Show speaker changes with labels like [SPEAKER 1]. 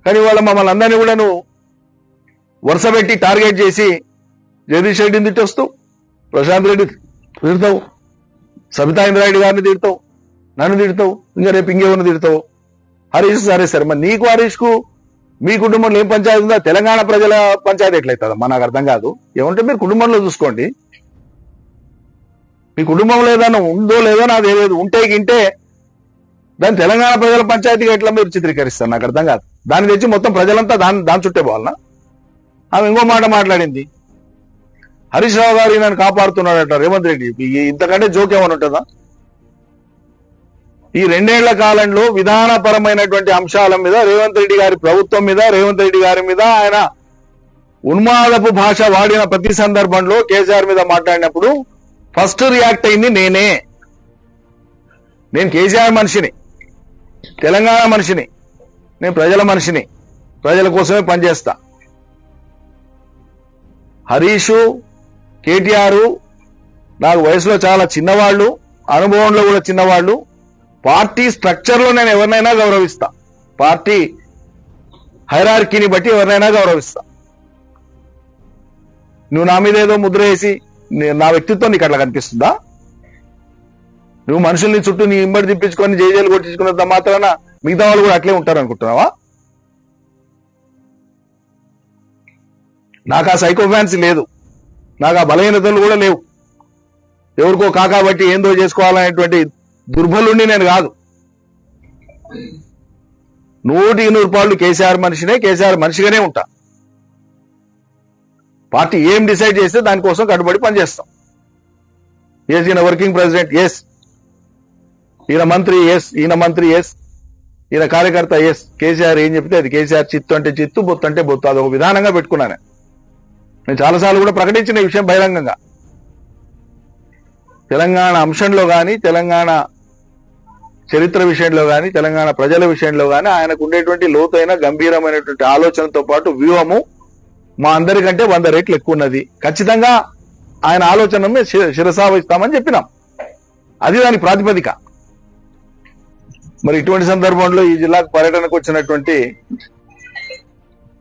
[SPEAKER 1] కానీ వాళ్ళ మమ్మల్ని అందరినీ కూడా నువ్వు వరుస పెట్టి టార్గెట్ చేసి జగదీష్ రెడ్డిని తిట్టొస్తావు, ప్రశాంత్ రెడ్డి తిడతావు, సబితా ఇంద్రారెడ్డి గారిని తిడతావు, నన్ను తిడతావు, ఇంకా రేపు ఇంకెవరిని తిడతావు. హరీష్ సరే సరే, మరి నీకు హరీష్ కు మీ కుటుంబంలో ఏం పంచాయతీ ఉందా? తెలంగాణ ప్రజల పంచాయతీ ఎట్లయితుందమ్మా? నాకు అర్థం కాదు. ఏమంటే మీరు కుటుంబంలో చూసుకోండి, మీ కుటుంబంలో ఏదైనా ఉందో లేదో నాకు తెలియదు. ఉంటే గింటే దాన్ని తెలంగాణ ప్రజల పంచాయతీగా ఎట్లా మీరు చిత్రీకరిస్తారు? నాకు అర్థం కాదు. దాన్ని తెచ్చి మొత్తం ప్రజలంతా దాని చుట్టే పోవాలనా? ఆమె ఇంకో మాట మాట్లాడింది, హరీష్ రావు గారు నన్ను కాపాడుతున్నాడట రేవంత్ రెడ్డి. ఇంతకంటే జోక్ ఏమైనా ఉంటుందా? ఈ 2 ఏళ్ల కాలంలో విధానపరమైనటువంటి అంశాల మీద రేవంత్ రెడ్డి గారి ప్రభుత్వం మీద, రేవంత్ రెడ్డి గారి మీద ఆయన ఉన్మాదపు భాష వాడిన ప్రతి సందర్భంలో కేసీఆర్ మీద మాట్లాడినప్పుడు ఫస్ట్ రియాక్ట్ అయింది నేనే. నేను కేసీఆర్ మనిషిని, తెలంగాణ మనిషిని, నేను ప్రజల మనిషిని, ప్రజల కోసమే పనిచేస్తా. హరీషు, కేటీఆర్ నాకు వయసులో చాలా చిన్నవాళ్లు, అనుభవంలో కూడా చిన్నవాళ్లు. పార్టీ స్ట్రక్చర్ లో నేను ఎవరినైనా గౌరవిస్తా, పార్టీ హైరార్కీని బట్టి ఎవరినైనా గౌరవిస్తా. నువ్వు నా మీద ఏదో ముద్ర వేసి నా వ్యక్తిత్వం నీకు అట్లా కనిపిస్తుందా? నువ్వు మనుషుల్ని చుట్టూ నీ ఇంబడి తిప్పించుకొని జైలు కొట్టించుకున్నంత మాత్రాన మిగతా వాళ్ళు కూడా అట్లే ఉంటారు అనుకుంటున్నావా? నాకు ఆ సైకో ఫ్యాన్సీ లేదు, నాకు ఆ బలహీనతలు కూడా లేవు. ఎవరికో కాకాబట్టి ఏందో చేసుకోవాలనేటువంటి దుర్బలుణ్ణి నేను కాదు. 100% కేసీఆర్ మనిషినే, కేసీఆర్ మనిషిగానే ఉంటా. పార్టీ ఏం డిసైడ్ చేస్తే దానికోసం కట్టుబడి పనిచేస్తాం. ఎస్, ఈయన వర్కింగ్ ప్రెసిడెంట్, ఎస్, ఈయన మంత్రి, ఎస్, ఈయన మంత్రి, ఎస్, ఈయన కార్యకర్త, ఎస్. కేసీఆర్ ఏం చెప్తే అది. కేసీఆర్ చిత్తు అంటే చిత్తు, బొత్తు అంటే బొత్తు. అదొక విధానంగా పెట్టుకున్నాను నేను. చాలాసార్లు కూడా ప్రకటించిన ఈ విషయం బహిరంగంగా. తెలంగాణ అంశంలో కానీ, తెలంగాణ చరిత్ర విషయంలో కానీ, తెలంగాణ ప్రజల విషయంలో కానీ ఆయనకు ఉండేటువంటి లోతైన గంభీరమైనటువంటి ఆలోచనతో పాటు వ్యూహము మా అందరికంటే 100 రెట్లు ఎక్కువ ఉన్నది. ఖచ్చితంగా ఆయన ఆలోచన శిరసావహిస్తామని చెప్పినాం. అది దాని ప్రాతిపదిక. మరి ఇటువంటి సందర్భంలో ఈ జిల్లాకు పర్యటనకు వచ్చినటువంటి